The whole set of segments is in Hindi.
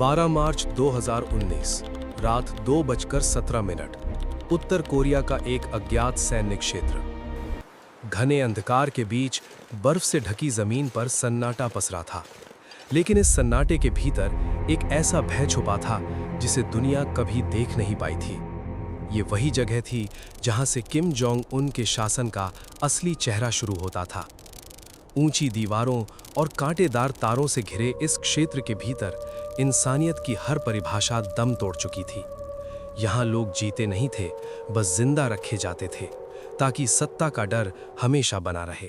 12 मार्च 2019 रात 2:17 उत्तर कोरिया का एक अज्ञात सैन्य क्षेत्र। घने अंधकार के बीच बर्फ से ढकी जमीन पर सन्नाटा पसरा था, लेकिन इस सन्नाटे के भीतर एक ऐसा भय छुपा था जिसे दुनिया कभी देख नहीं पाई थी। ये वही जगह थी जहां से किम जोंग उन के शासन का असली चेहरा शुरू होता था। ऊंची दीवारों और कांटेदार तारों से घिरे इस क्षेत्र के भीतर इंसानियत की हर परिभाषा दम तोड़ चुकी थी। यहाँ लोग जीते नहीं थे, बस जिंदा रखे जाते थे ताकि सत्ता का डर हमेशा बना रहे।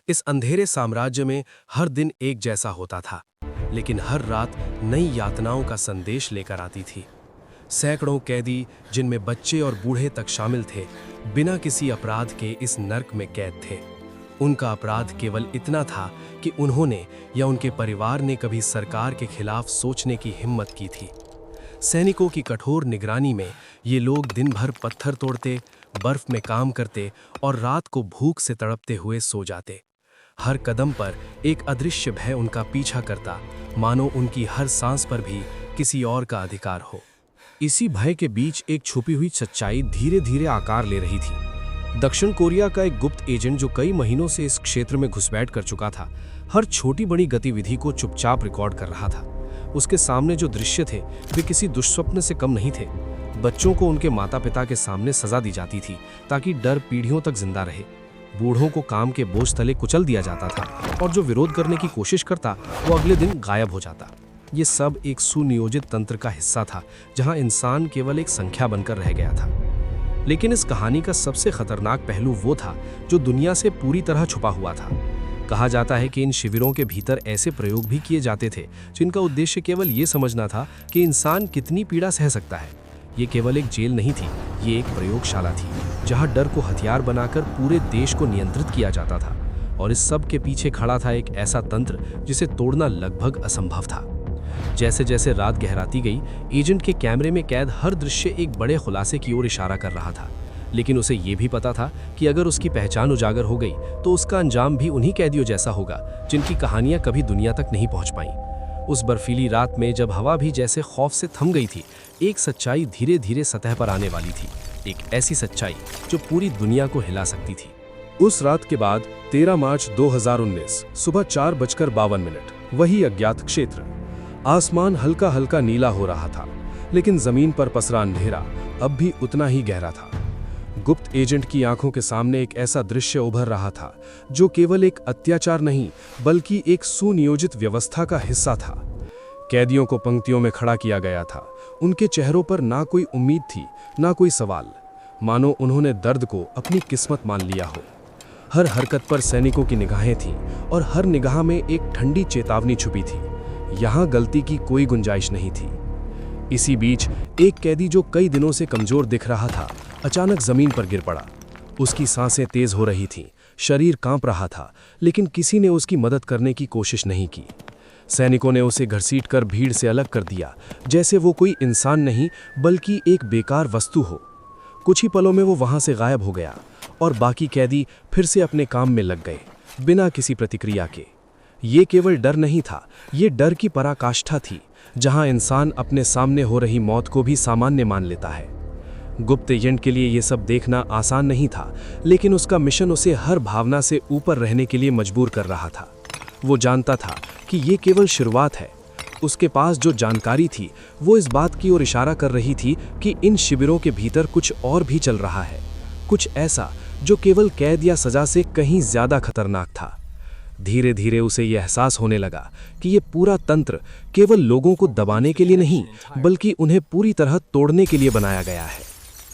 इस अंधेरे साम्राज्य में हर दिन एक जैसा होता था, लेकिन हर रात नई यातनाओं का संदेश लेकर आती थी। सैकड़ों कैदी, जिनमें बच्चे और बूढ़े तक शामिल थे, बिना किसी अपराध के इस नर्क में कैद थे। उनका अपराध केवल इतना था कि उन्होंने या उनके परिवार ने कभी सरकार के खिलाफ सोचने की हिम्मत की थी। सैनिकों की कठोर निगरानी में ये लोग दिन भर पत्थर तोड़ते, बर्फ में काम करते और रात को भूख से तड़पते हुए सो जाते। हर कदम पर एक अदृश्य भय उनका पीछा करता, मानो उनकी हर सांस पर भी किसी और का अधिकार हो। इसी भय के बीच एक छुपी हुई सच्चाई धीरे धीरे आकार ले रही थी। दक्षिण कोरिया का एक गुप्त एजेंट जो कई महीनों से इस क्षेत्र में घुसपैठ कर चुका था, हर छोटी बड़ी गतिविधि को चुपचाप रिकॉर्ड कर रहा था। उसके सामने जो दृश्य थे वे किसी दुष्स्वप्न से कम नहीं थे। बच्चों को उनके माता पिता के सामने सजा दी जाती थी ताकि डर पीढ़ियों तक जिंदा रहे। बूढ़ों को काम के बोझ तले कुचल दिया जाता था और जो विरोध करने की कोशिश करता वो अगले दिन गायब हो जाता। ये सब एक सुनियोजित तंत्र का हिस्सा था जहां इंसान केवल एक संख्या बनकर रह गया था। लेकिन इस कहानी का सबसे खतरनाक पहलू वो था जो दुनिया से पूरी तरह छुपा हुआ था। कहा जाता है कि इन शिविरों के भीतर ऐसे प्रयोग भी किए जाते थे जिनका उद्देश्य केवल ये समझना था कि इंसान कितनी पीड़ा सह सकता है। ये केवल एक जेल नहीं थी, ये एक प्रयोगशाला थी जहां डर को हथियार बनाकर पूरे देश को नियंत्रित किया जाता था। और इस सब के पीछे खड़ा था एक ऐसा तंत्र जिसे तोड़ना लगभग असंभव था। जैसे जैसे रात गहराती गई, एजेंट के कैमरे में कैद हर दृश्य एक बड़े खुलासे की ओर इशारा कर रहा था। लेकिन उसे यह भी पता था कि अगर उसकी पहचान उजागर हो गई तो उसका अंजाम भी उन्हीं कैदियों जैसा होगा जिनकी कहानियां कभी दुनिया तक नहीं पहुंच पाईं। उस बर्फीली रात में जब हवा भी जैसे खौफ से थम गई थी, एक सच्चाई धीरे धीरे सतह पर आने वाली थी। एक ऐसी सच्चाई जो पूरी दुनिया को हिला सकती थी। उस रात के बाद 13 मार्च 2019 सुबह 4:52 वही अज्ञात क्षेत्र। आसमान हल्का हल्का नीला हो रहा था, लेकिन जमीन पर पसरा अंधेरा अब भी उतना ही गहरा था। गुप्त एजेंट की आंखों के सामने एक ऐसा दृश्य उभर रहा था जो केवल एक अत्याचार नहीं बल्कि एक सुनियोजित व्यवस्था का हिस्सा था। कैदियों को पंक्तियों में खड़ा किया गया था। उनके चेहरों पर ना कोई उम्मीद थी, ना कोई सवाल, मानो उन्होंने दर्द को अपनी किस्मत मान लिया हो। हर हरकत पर सैनिकों की निगाहें थीं और हर निगाह में एक ठंडी चेतावनी छुपी थी। यहाँ गलती की कोई गुंजाइश नहीं थी। इसी बीच एक कैदी जो कई दिनों से कमजोर दिख रहा था, अचानक जमीन पर गिर पड़ा। उसकी सांसें तेज हो रही थीं, शरीर कांप रहा था, लेकिन किसी ने उसकी मदद करने की कोशिश नहीं की। सैनिकों ने उसे घसीटकर भीड़ से अलग कर दिया, जैसे वो कोई इंसान नहीं बल्कि एक बेकार वस्तु हो। कुछ ही पलों में वो वहां से गायब हो गया और बाकी कैदी फिर से अपने काम में लग गए, बिना किसी प्रतिक्रिया के। ये केवल डर नहीं था, ये डर की पराकाष्ठा थी, जहां इंसान अपने सामने हो रही मौत को भी सामान्य मान लेता है। गुप्त एजेंट के लिए ये सब देखना आसान नहीं था, लेकिन उसका मिशन उसे हर भावना से ऊपर रहने के लिए मजबूर कर रहा था। वो जानता था कि ये केवल शुरुआत है। उसके पास जो जानकारी थी वो इस बात की ओर इशारा कर रही थी कि इन शिविरों के भीतर कुछ और भी चल रहा है, कुछ ऐसा जो केवल कैद या सजा से कहीं ज्यादा खतरनाक था। धीरे धीरे उसे यह एहसास होने लगा कि ये पूरा तंत्र केवल लोगों को दबाने के लिए नहीं बल्कि उन्हें पूरी तरह तोड़ने के लिए बनाया गया है।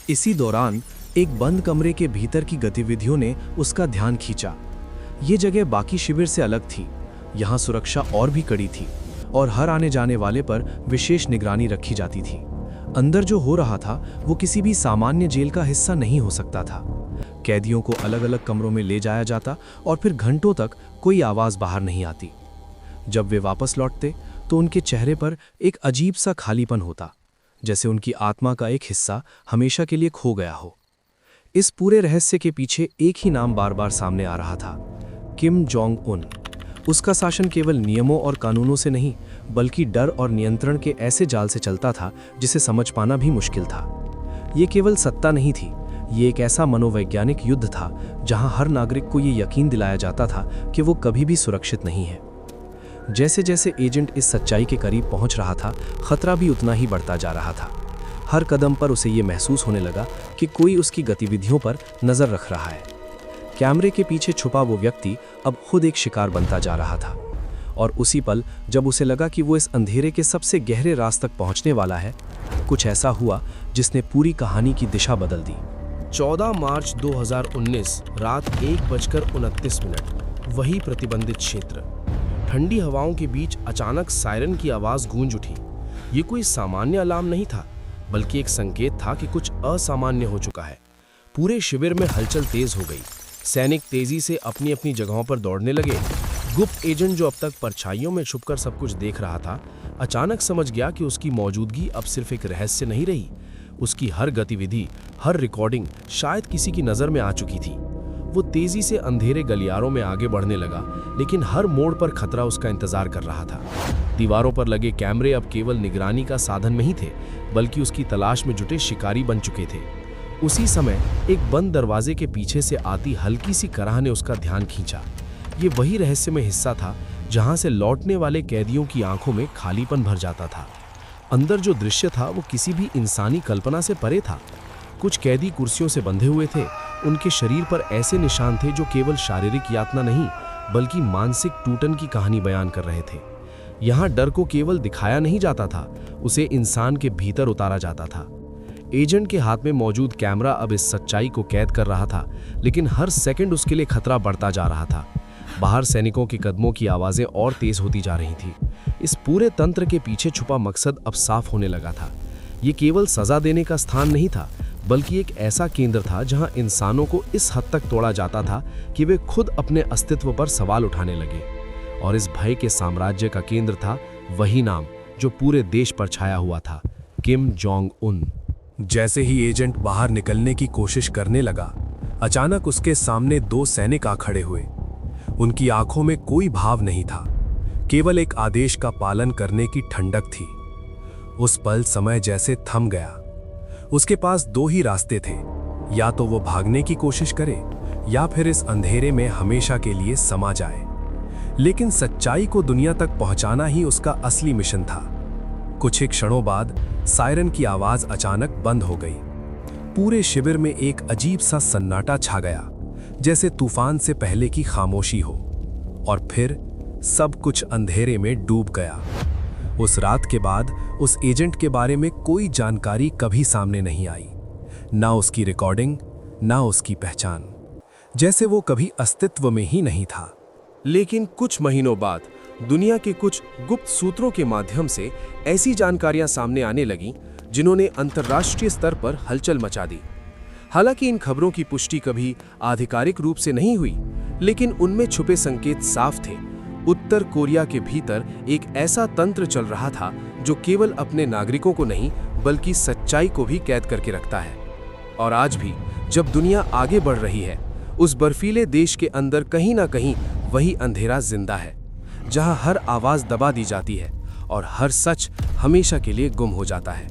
इसी दौरान एक बंद कमरे के भीतर की गतिविधियों ने उसका ध्यान खींचा। ये जगह बाकी शिविर से अलग थी। यहाँ सुरक्षा और भी कड़ी थी और हर आने जाने वाले पर विशेष निगरानी रखी जाती थी। अंदर जो हो रहा था वो किसी भी सामान्य जेल का हिस्सा नहीं हो सकता था। कैदियों को अलग अलग कमरों में ले जाया जाता और फिर घंटों तक कोई आवाज बाहर नहीं आती। जब वे वापस लौटते तो उनके चेहरे पर एक अजीब सा खालीपन होता, जैसे उनकी आत्मा का एक हिस्सा हमेशा के लिए खो गया हो। इस पूरे रहस्य के पीछे एक ही नाम बार बार सामने आ रहा था, किम जोंग उन। उसका शासन केवल नियमों और कानूनों से नहीं बल्कि डर और नियंत्रण के ऐसे जाल से चलता था जिसे समझ पाना भी मुश्किल था। ये केवल सत्ता नहीं थी, ये एक ऐसा मनोवैज्ञानिक युद्ध था जहां हर नागरिक को ये यकीन दिलाया जाता था कि वो कभी भी सुरक्षित नहीं है। जैसे जैसे एजेंट इस सच्चाई के करीब पहुंच रहा था, खतरा भी उतना ही बढ़ता जा रहा था। हर कदम पर उसे ये महसूस होने लगा कि कोई उसकी गतिविधियों पर नज़र रख रहा है। कैमरे के पीछे छुपा वो व्यक्ति अब खुद एक शिकार बनता जा रहा था। और उसी पल जब उसे लगा कि वो इस अंधेरे के सबसे गहरे राज तक पहुंचने वाला है, कुछ ऐसा हुआ जिसने पूरी कहानी की दिशा बदल दी। 14 मार्च 2019 रात 1:29, वही प्रतिबंधित क्षेत्र। ठंडी हवाओं के बीच अचानक सायरन की आवाज़ गूंज उठी। ये कोई सामान्य अलार्म नहीं था, बल्कि एक संकेत था कि कुछ असामान्य हो चुका है। पूरे शिविर में हलचल तेज हो गई। सैनिक तेजी से अपनी अपनी जगहों पर दौड़ने लगे। गुप्त एजेंट जो अब तक परछाइयों में छुपकर सब कुछ देख रहा था, अचानक समझ गया कि उसकी मौजूदगी अब सिर्फ एक रहस्य नहीं रही। उसकी हर गतिविधि, हर रिकॉर्डिंग शायद किसी की नज़र में आ चुकी थी। वो तेजी से अंधेरे गलियारों में आगे बढ़ने लगा, लेकिन हर मोड़ पर खतरा उसका इंतजार कर रहा था। दीवारों पर लगे कैमरे अब केवल निगरानी का साधन नहीं थे, बल्कि उसकी तलाश में जुटे शिकारी बन चुके थे। उसी समय एक बंद दरवाजे के पीछे से आती हल्की सी कराह ने उसका ध्यान खींचा। ये वही रहस्यमय हिस्सा था जहां से लौटने वाले कैदियों की आंखों में खालीपन भर जाता था। अंदर जो दृश्य था वो किसी भी इंसानी कल्पना से परे था। कुछ कैदी कुर्सियों से बंधे हुए थे। उनके शरीर पर ऐसे निशान थे जो केवल शारीरिक यातना नहीं, बल्कि मानसिक टूटन की कहानी बयान कर रहे थे। यहाँ डर को केवल दिखाया नहीं जाता था, उसे इंसान के भीतर उतारा जाता था। एजेंट के हाथ में मौजूद कैमरा अब इस सच्चाई को कैद कर रहा था, लेकिन हर सेकंड उसके लिए खतरा बढ़ता जा रहा था। बाहर सैनिकों के कदमों की आवाज़ें और तेज होती जा रही थी। इस पूरे तंत्र के पीछे छुपा मकसद अब साफ होने लगा था। ये केवल सजा देने का स्थान नहीं था, बल्कि एक ऐसा केंद्र था जहां इंसानों को इस हद तक तोड़ा जाता था कि वे खुद अपने अस्तित्व पर सवाल उठाने लगे। और इस भय के साम्राज्य का केंद्र था वही नाम जो पूरे देश पर छाया हुआ था, किम जोंग उन। जैसे ही एजेंट बाहर निकलने की कोशिश करने लगा, अचानक उसके सामने 2 सैनिक आ खड़े हुए। उनकी आंखों में कोई भाव नहीं था, केवल एक आदेश का पालन करने की ठंडक थी। उस पल समय जैसे थम गया। उसके पास 2 ही रास्ते थे, या तो वो भागने की कोशिश करे या फिर इस अंधेरे में हमेशा के लिए समा जाए। लेकिन सच्चाई को दुनिया तक पहुंचाना ही उसका असली मिशन था। कुछ ही क्षणों बाद सायरन की आवाज अचानक बंद हो गई। पूरे शिविर में एक अजीब सा सन्नाटा छा गया, जैसे तूफान से पहले की खामोशी हो। और फिर सब कुछ अंधेरे में डूब गया। उस रात के बाद उस एजेंट के बारे में कोई जानकारी कभी सामने नहीं आई, ना उसकी रिकॉर्डिंग, ना उसकी पहचान, जैसे वो कभी अस्तित्व में ही नहीं था। लेकिन कुछ महीनों बाद दुनिया के कुछ गुप्त सूत्रों के माध्यम से ऐसी जानकारियां सामने आने लगीं जिन्होंने अंतर्राष्ट्रीय स्तर पर हलचल मचा दी। हालांकि इन खबरों की पुष्टि कभी आधिकारिक रूप से नहीं हुई, लेकिन उनमें छुपे संकेत साफ थे। उत्तर कोरिया के भीतर एक ऐसा तंत्र चल रहा था जो केवल अपने नागरिकों को नहीं, बल्कि सच्चाई को भी कैद करके रखता है। और आज भी जब दुनिया आगे बढ़ रही है, उस बर्फीले देश के अंदर कहीं ना कहीं वही अंधेरा जिंदा है, जहां हर आवाज दबा दी जाती है और हर सच हमेशा के लिए गुम हो जाता है।